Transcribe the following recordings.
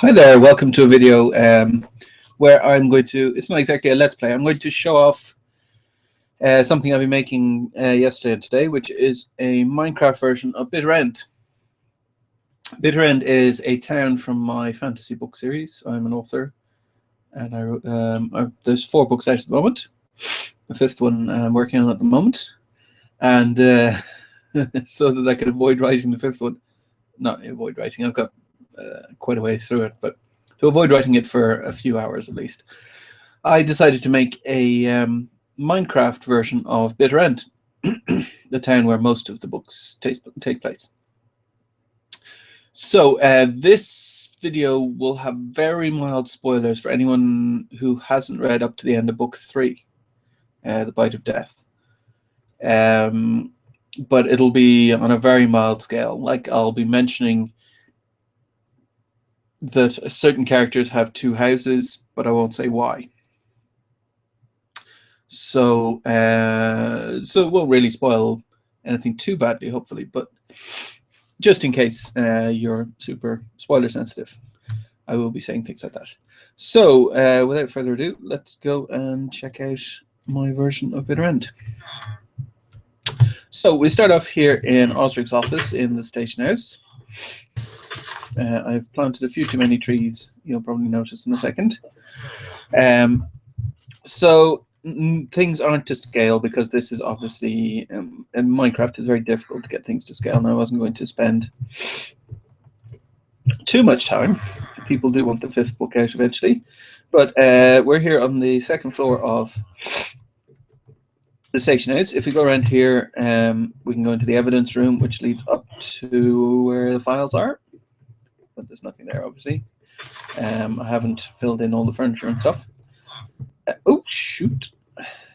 Hi there, welcome to a video where I'm going to, it's not exactly a let's play, I'm going to show off something I've been making yesterday and today, which is a Minecraft version of Bytarend. Bytarend is a town from my fantasy book series. I'm an author and I wrote, there's 4 books out at the moment. The 5th one I'm working on at the moment. And so that I could avoid writing the 5th one, not avoid writing, I've got quite a way through it, but to avoid writing it for a few hours at least, I decided to make a Minecraft version of Bytarend, the town where most of the books take place. So this video will have very mild spoilers for anyone who hasn't read up to the end of book 3, The Bite of Death. But it'll be on a very mild scale. Like, I'll be mentioning that certain characters have 2 houses, but I won't say why. So so it won't really spoil anything too badly, hopefully, but just in case you're super spoiler sensitive, I will be saying things like that. So without further ado, let's go and check out my version of Bytarend. So we start off here in Osric's office in the station house. I've planted a few too many trees, you'll probably notice in a second. So things aren't to scale because this is obviously, in Minecraft is very difficult to get things to scale, and I wasn't going to spend too much time. People do want the 5th book out eventually, but we're here on the 2nd floor of the station house. If we go around here, we can go into the evidence room, which leads up to where the files are. But there's nothing there, obviously. I haven't filled in all the furniture and stuff. Oh, shoot.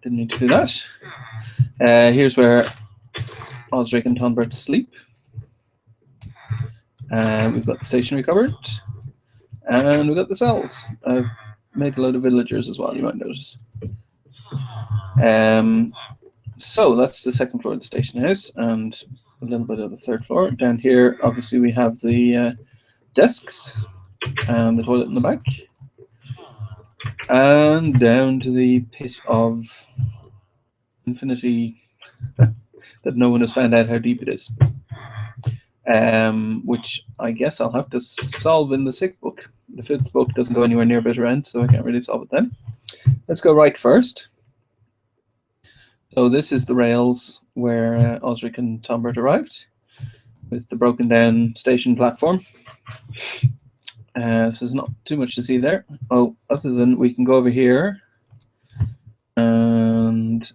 Didn't need to do that. Here's where Osric and Tonbert sleep. We've got the stationery cupboard. And we've got the cells. I've made a load of villagers as well, you might notice. So that's the 2nd floor of the station house, and a little bit of the 3rd floor. Down here, obviously, we have the desks and the toilet in the back, and down to the pit of infinity that no one has found out how deep it is, which I guess I'll have to solve in the 6th book. The 5th book doesn't go anywhere near Bytarend, so I can't really solve it then. Let's go right first. So this is the rails where Osric and Tonbert arrived, with the broken down station platform. So there's not too much to see there. Oh, other than we can go over here, and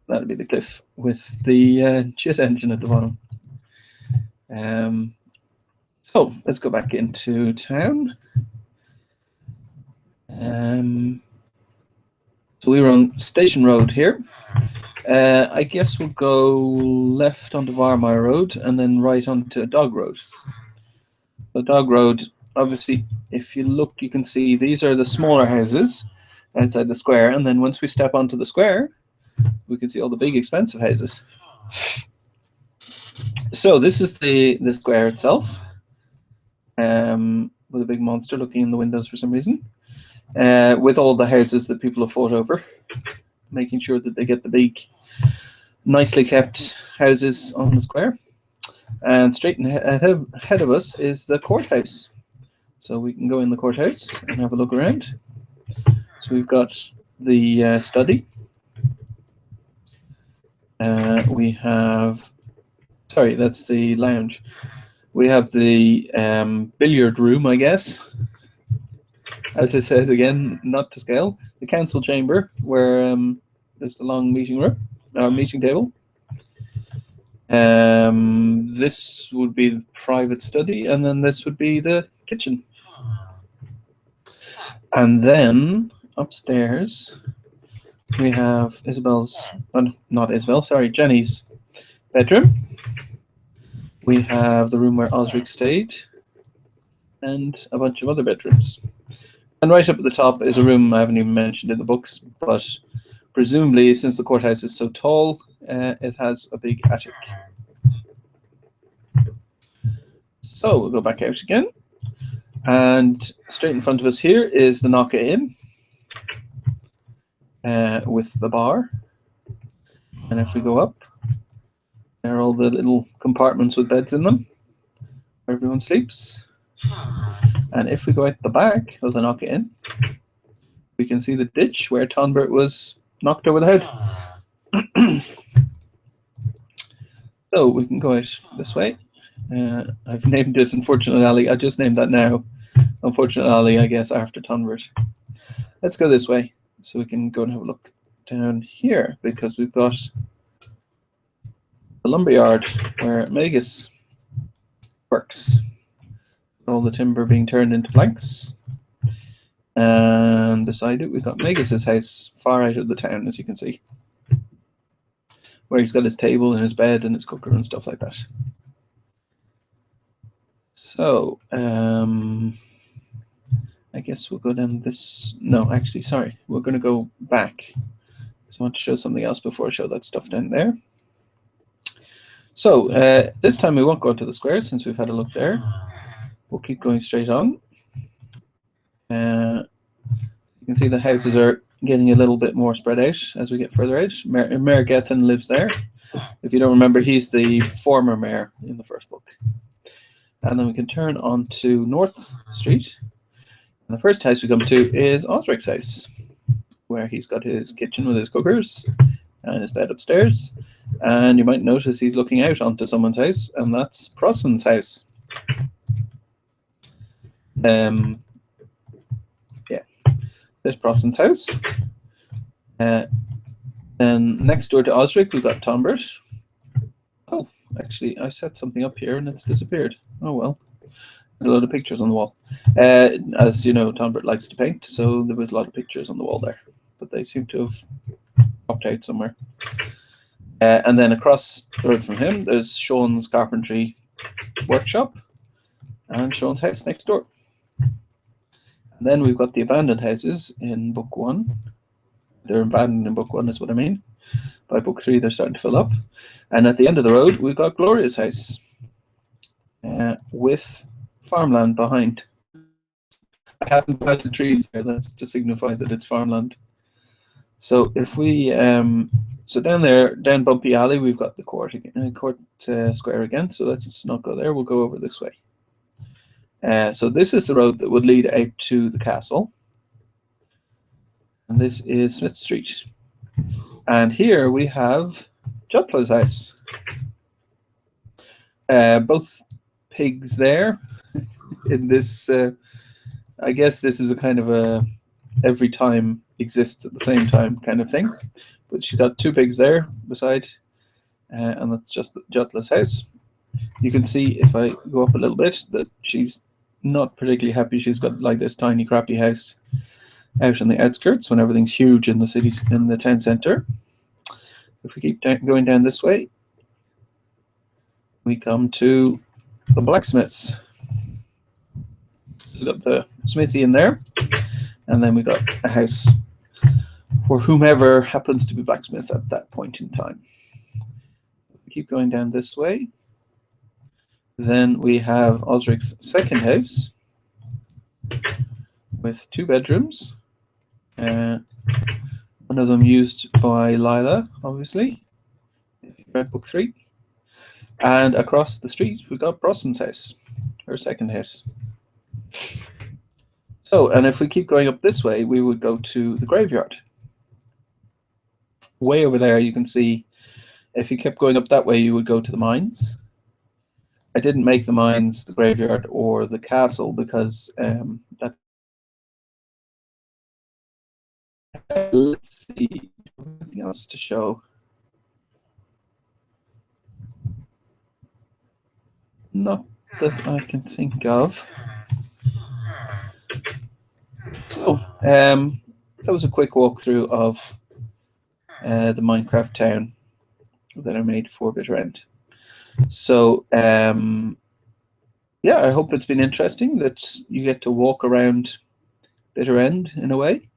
that'll be the cliff with the jet engine at the bottom. So let's go back into town. So we were on Station Road here. I guess we'll go left onto Varmire Road and then right onto Dog Road. The Dog Road, obviously, if you look, you can see these are the smaller houses outside the square, and then once we step onto the square, we can see all the big expensive houses. So this is the square itself, with a big monster looking in the windows for some reason, with all the houses that people have fought over, making sure that they get the big, nicely kept houses on the square. And straight ahead of us is the courthouse. So we can go in the courthouse and have a look around. So we've got the study. We have, sorry, that's the lounge. We have the billiard room, I guess. As I said, again, not to scale. The council chamber, where there's the long meeting room, our meeting table. This would be the private study, and then this would be the kitchen. And then upstairs we have Isabel's, not Isabel, sorry, Jenny's bedroom. We have the room where Osric stayed, and a bunch of other bedrooms. And right up at the top is a room I haven't even mentioned in the books, but presumably, since the courthouse is so tall, it has a big attic. So we'll go back out again. And straight in front of us here is the Knocker Inn with the bar. And if we go up, there are all the little compartments with beds in them where everyone sleeps. And if we go out the back of the Knocker Inn, we can see the ditch where Tonbert was knocked over the head. So we can go out this way. I've named this Unfortunate Alley. I just named that now. Unfortunate Alley, I guess, after Tonbert. Let's go this way so we can go and have a look down here, because we've got the lumberyard where Magus works. All the timber being turned into planks. And beside it, we've got Magus's house, far out of the town, as you can see, where he's got his table and his bed and his cooker and stuff like that. So, I guess we'll go down this. No, actually, sorry, we're going to go back. So I want to show something else before I show that stuff down there. So this time we won't go to the square since we've had a look there. We'll keep going straight on. You can see the houses are getting a little bit more spread out as we get further out. Mayor Gethin lives there. If you don't remember, he's the former mayor in the first book. And then we can turn on to North Street. And the first house we come to is Osric's house, where he's got his kitchen with his cookers and his bed upstairs. And you might notice he's looking out onto someone's house, and that's Prossen's house. Yeah, there's Prossen's house. Then next door to Osric, we've got Tonbert. Oh, actually, I set something up here and it's disappeared. Oh well. A load of pictures on the wall. As you know, Tonbert likes to paint, so there was a lot of pictures on the wall there, but they seem to have popped out somewhere. And then across the road from him, there's Sean's carpentry workshop and Sean's house next door. And then we've got the abandoned houses in book 1. They're abandoned in book 1 is what I mean. By book 3, they're starting to fill up. And at the end of the road, we've got Gloria's house with farmland behind. I haven't planted trees there. That's to signify that it's farmland. So if we, so down there, down Bumpy Alley, we've got the court square again. So let's not go there. We'll go over this way. So this is the road that would lead out to the castle. And this is Smith Street. And here we have Jutla's house. Both pigs there. In this, I guess this is a kind of a every time exists at the same time kind of thing. But she's got 2 pigs there beside, and that's just Jutla's house. You can see if I go up a little bit that she's not particularly happy. She's got like this tiny crappy house out in the outskirts when everything's huge in the city, in the town centre. If we keep going down this way, we come to the blacksmiths. We've got the smithy in there, and then we got a house for whomever happens to be blacksmith at that point in time. We keep going down this way. Then we have Osric's second house with 2 bedrooms. One of them used by Lila, obviously, if you read book 3. And across the street, we've got Brossen's house, her second house. So, and if we keep going up this way, we would go to the graveyard. Way over there, you can see, if you kept going up that way, you would go to the mines. I didn't make the mines, the graveyard, or the castle because that. Let's see, anything else to show? Not that I can think of. So, that was a quick walkthrough of the Minecraft town that I made for Bytarend. So, yeah, I hope it's been interesting that you get to walk around Bytarend in a way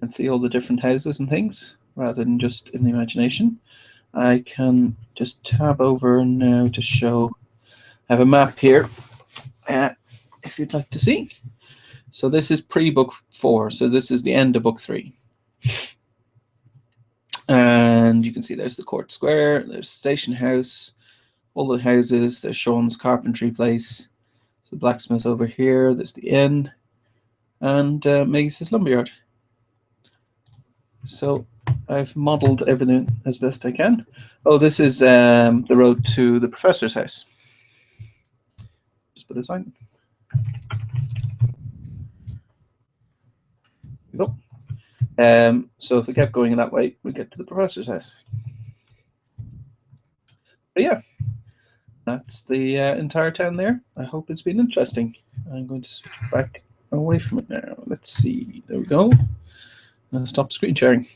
and see all the different houses and things rather than just in the imagination. I can just tab over now to show. I have a map here. if you'd like to see. So this is pre-book 4, so this is the end of book 3. And you can see there's the Court Square, there's Station House, all the houses, there's Sean's carpentry place, there's the blacksmith over here, there's the inn, and Magis's lumberyard. So I've modelled everything as best I can. Oh, this is the road to the professor's house. Just put a sign. There we go. So if we kept going that way, we get to the professor's house. But yeah, that's the entire town there. I hope it's been interesting. I'm going to switch back away from it now. Let's see. There we go. And stop screen sharing.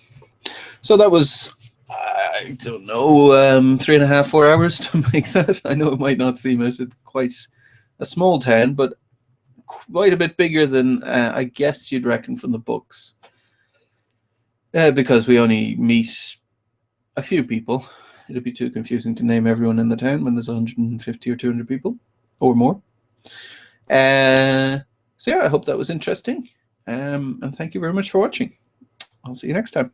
So that was, I don't know, 3.5, 4 hours to make that. I know it might not seem it. It's quite a small town, but quite a bit bigger than I guess you'd reckon from the books. Because we only meet a few people. It'd be too confusing to name everyone in the town when there's 150 or 200 people or more. So yeah, I hope that was interesting. And thank you very much for watching. I'll see you next time.